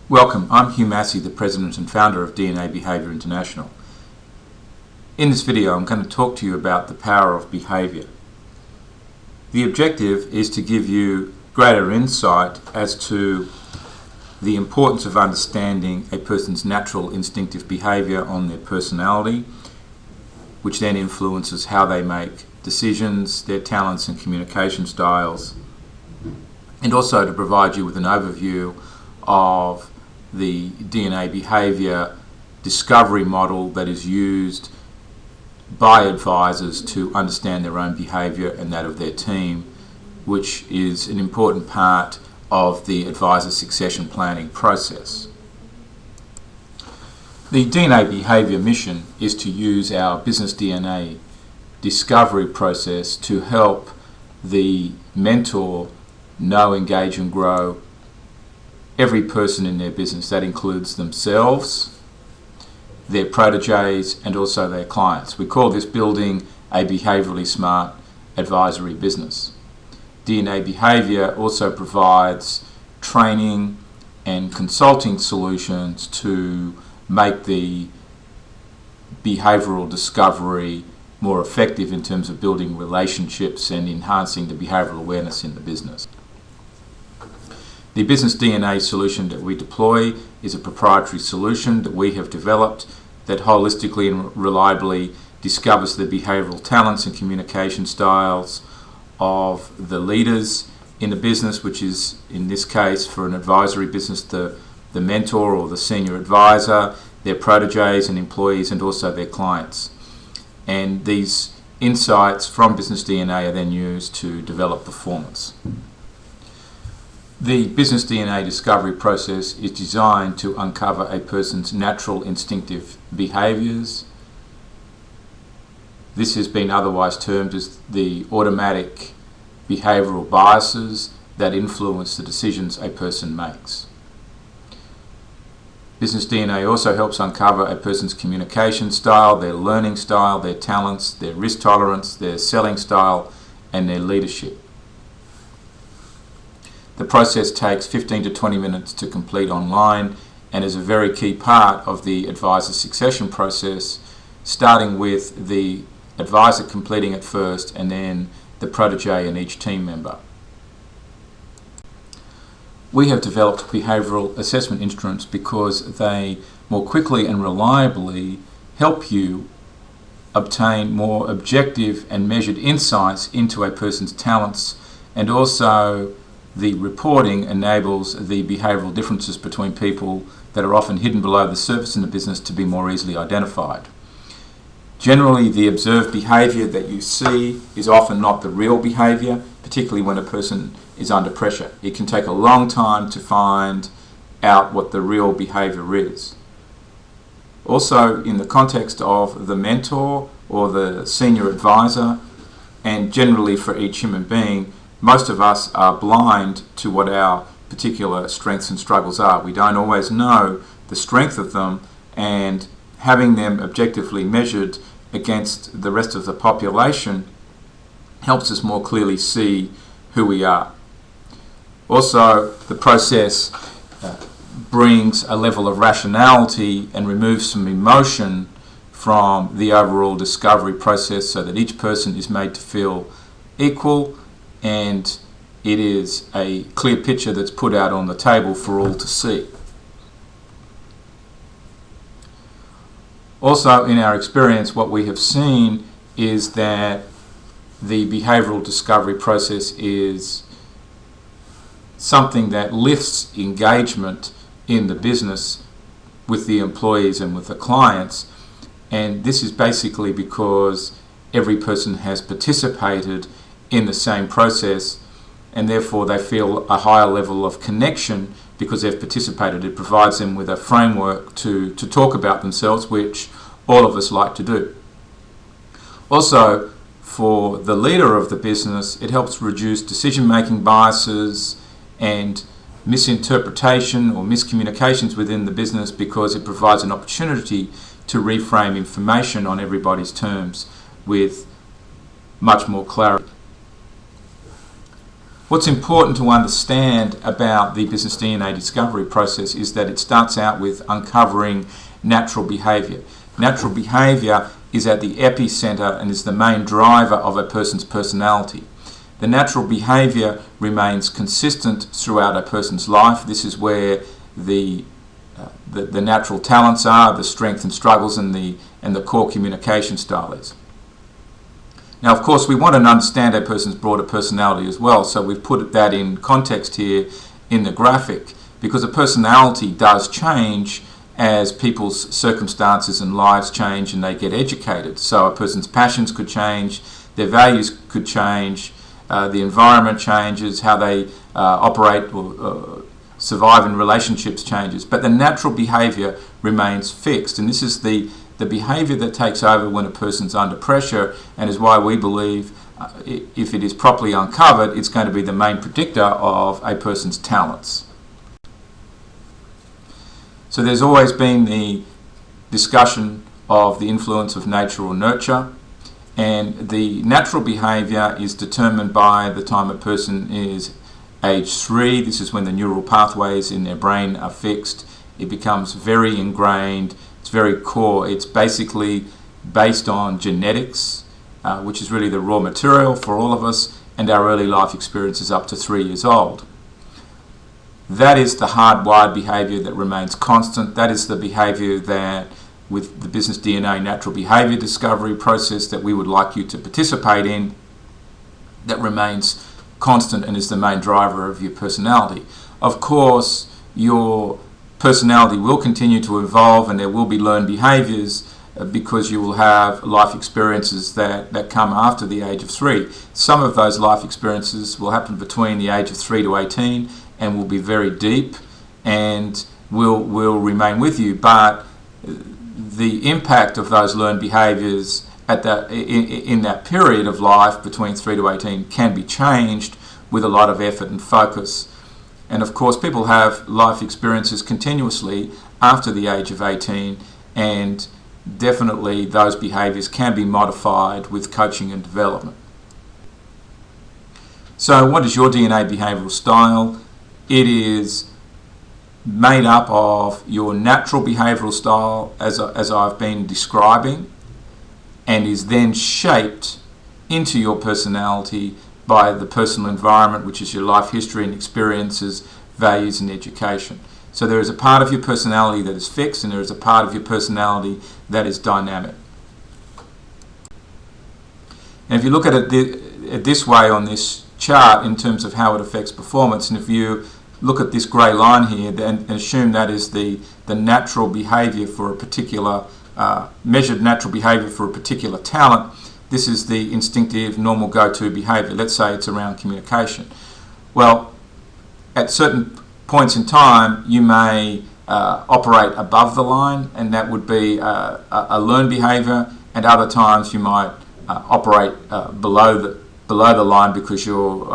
Welcome, I'm Hugh Massey, the President and Founder of DNA Behaviour International. In this video I'm going to talk to you about the power of behaviour. The objective is to give you greater insight as to the importance of understanding a person's natural instinctive behaviour on their personality, which then influences how they make decisions, their talents and communication styles, and also to provide you with an overview of the DNA behaviour discovery model that is used by advisors to understand their own behaviour and that of their team, which is an important part of the advisor succession planning process. The DNA behaviour mission is to use our business DNA discovery process to help the mentor know, engage and grow every person in their business. That includes themselves, their proteges and also their clients. We call this building a behaviourally smart advisory business. DNA Behaviour also provides training and consulting solutions to make the behavioural discovery more effective in terms of building relationships and enhancing the behavioural awareness in the business. The business DNA solution that we deploy is a proprietary solution that we have developed that holistically and reliably discovers the behavioural talents and communication styles of the leaders in the business, which is in this case for an advisory business the mentor or the senior advisor, their proteges and employees and also their clients. And these insights from business DNA are then used to develop performance. The business DNA discovery process is designed to uncover a person's natural instinctive behaviours. This has been otherwise termed as the automatic behavioural biases that influence the decisions a person makes. Business DNA also helps uncover a person's communication style, their learning style, their talents, their risk tolerance, their selling style and their leadership. The process takes 15 to 20 minutes to complete online and is a very key part of the advisor succession process, starting with the advisor completing it first and then the protege and each team member. We have developed behavioural assessment instruments because they more quickly and reliably help you obtain more objective and measured insights into a person's talents, and also the reporting enables the behavioural differences between people that are often hidden below the surface in the business to be more easily identified. Generally, the observed behaviour that you see is often not the real behaviour, particularly when a person is under pressure. It can take a long time to find out what the real behaviour is. Also, in the context of the mentor or the senior advisor, and generally for each human being, most of us are blind to what our particular strengths and struggles are. We don't always know the strength of them, and having them objectively measured against the rest of the population helps us more clearly see who we are. Also, the process brings a level of rationality and removes some emotion from the overall discovery process so that each person is made to feel equal, and it is a clear picture that's put out on the table for all to see. Also, in our experience, what we have seen is that the behavioural discovery process is something that lifts engagement in the business with the employees and with the clients, and this is basically because every person has participated in the same process, and therefore they feel a higher level of connection because they've participated. It provides them with a framework to talk about themselves, which all of us like to do. Also, for the leader of the business, it helps reduce decision-making biases and misinterpretation or miscommunications within the business, because it provides an opportunity to reframe information on everybody's terms with much more clarity. What's important to understand about the business DNA discovery process is that it starts out with uncovering natural behaviour. Natural behaviour is at the epicenter and is the main driver of a person's personality. The natural behaviour remains consistent throughout a person's life. This is where the natural talents are, the strengths and struggles, and the core communication style is. Now, of course, we want to understand a person's broader personality as well, so we've put that in context here in the graphic, because a personality does change as people's circumstances and lives change and they get educated. So a person's passions could change, their values could change, the environment changes, how they operate or survive in relationships changes, but the natural behaviour remains fixed, and this is the behaviour that takes over when a person's under pressure, and is why we believe if it is properly uncovered, it's going to be the main predictor of a person's talents. So there's always been the discussion of the influence of nature or nurture, and the natural behaviour is determined by the time a person is age 3. This is when the neural pathways in their brain are fixed. It becomes very ingrained. It's very core. It's basically based on genetics, which is really the raw material for all of us, and our early life experiences up to 3 years old. That is the hardwired behaviour that remains constant. That is the behaviour that, with the business DNA natural behaviour discovery process that we would like you to participate in, that remains constant and is the main driver of your personality. Of course, your personality will continue to evolve and there will be learned behaviours because you will have life experiences that come after the age of 3. Some of those life experiences will happen between the age of 3 to 18 and will be very deep and will remain with you, but the impact of those learned behaviours in that period of life between 3 to 18 can be changed with a lot of effort and focus. And of course, people have life experiences continuously after the age of 18, and definitely those behaviours can be modified with coaching and development. So what is your DNA behavioural style? It is made up of your natural behavioural style, as I've been describing, and is then shaped into your personality by the personal environment, which is your life history and experiences, values and education. So there is a part of your personality that is fixed, and there is a part of your personality that is dynamic. And if you look at it this way on this chart in terms of how it affects performance, and if you look at this grey line here and assume that is the natural behaviour for a particular measured natural behaviour for a particular talent, this is the instinctive normal go-to behaviour. Let's say it's around communication. Well, at certain points in time you may operate above the line, and that would be a learned behaviour, and other times you might operate below the line because you've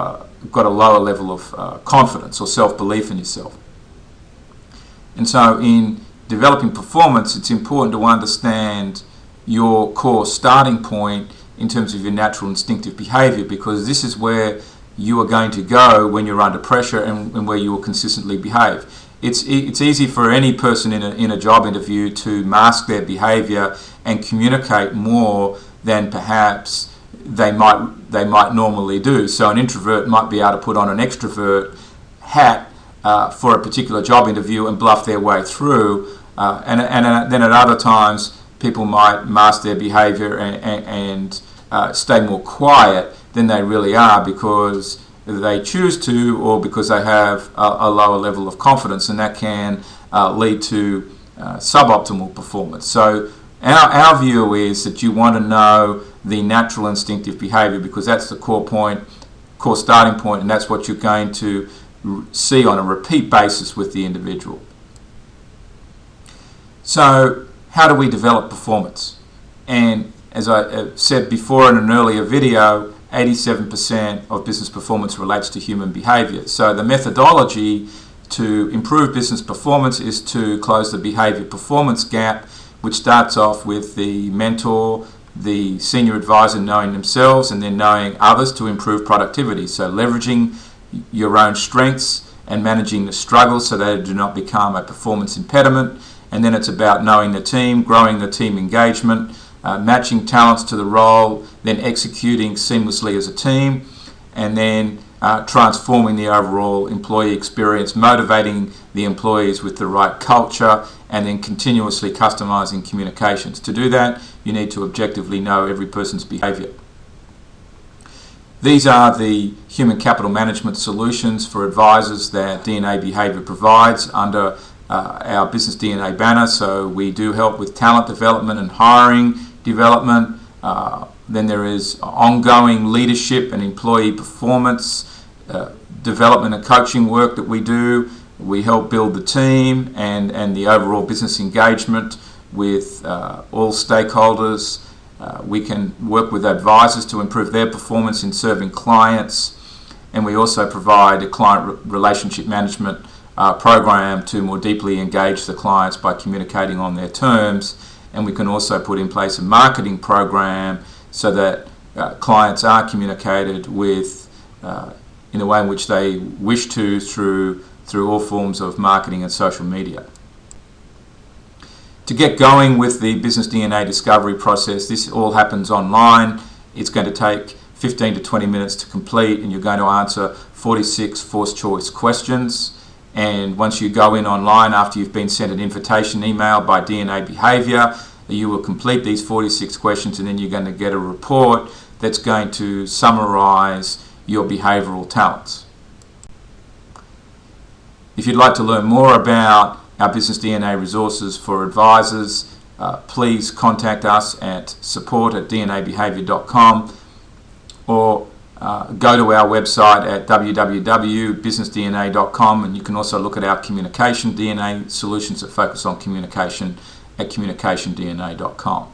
got a lower level of confidence or self-belief in yourself. And so in developing performance, it's important to understand your core starting point in terms of your natural instinctive behaviour, because this is where you are going to go when you're under pressure and where you will consistently behave. It's easy for any person in a job interview to mask their behaviour and communicate more than perhaps they might normally do. So an introvert might be able to put on an extrovert hat for a particular job interview and bluff their way through, and then at other times people might mask their behaviour and stay more quiet than they really are because they choose to, or because they have a lower level of confidence, and that can lead to suboptimal performance. So our view is that you want to know the natural instinctive behaviour, because that's the core starting point, and that's what you're going to see on a repeat basis with the individual. So how do we develop performance? And as I said before in an earlier video, 87% of business performance relates to human behaviour. So the methodology to improve business performance is to close the behaviour performance gap, which starts off with the mentor, the senior advisor knowing themselves and then knowing others to improve productivity. So leveraging your own strengths and managing the struggles so they do not become a performance impediment. And then it's about knowing the team, growing the team engagement, matching talents to the role, then executing seamlessly as a team, and then transforming the overall employee experience, motivating the employees with the right culture, and then continuously customizing communications. To do that, you need to objectively know every person's behavior. These are the human capital management solutions for advisors that DNA Behavior provides under our Business DNA banner. So we do help with talent development and hiring development. Then there is ongoing leadership and employee performance development and coaching work that we do. We help build the team and the overall business engagement with all stakeholders. We can work with advisors to improve their performance in serving clients, and we also provide a client relationship management program to more deeply engage the clients by communicating on their terms. And we can also put in place a marketing program so that clients are communicated with in the way in which they wish to through all forms of marketing and social media. To get going with the Business DNA discovery process, this all happens online. It's going to take 15 to 20 minutes to complete, and you're going to answer 46 forced choice questions. And once you go in online, after you've been sent an invitation email by DNA Behavior, you will complete these 46 questions, and then you're going to get a report that's going to summarize your behavioral talents. If you'd like to learn more about our Business DNA resources for advisors, please contact us at support@dnabehavior.com or go to our website at www.businessdna.com, and you can also look at our communication DNA solutions that focus on communication at communicationdna.com.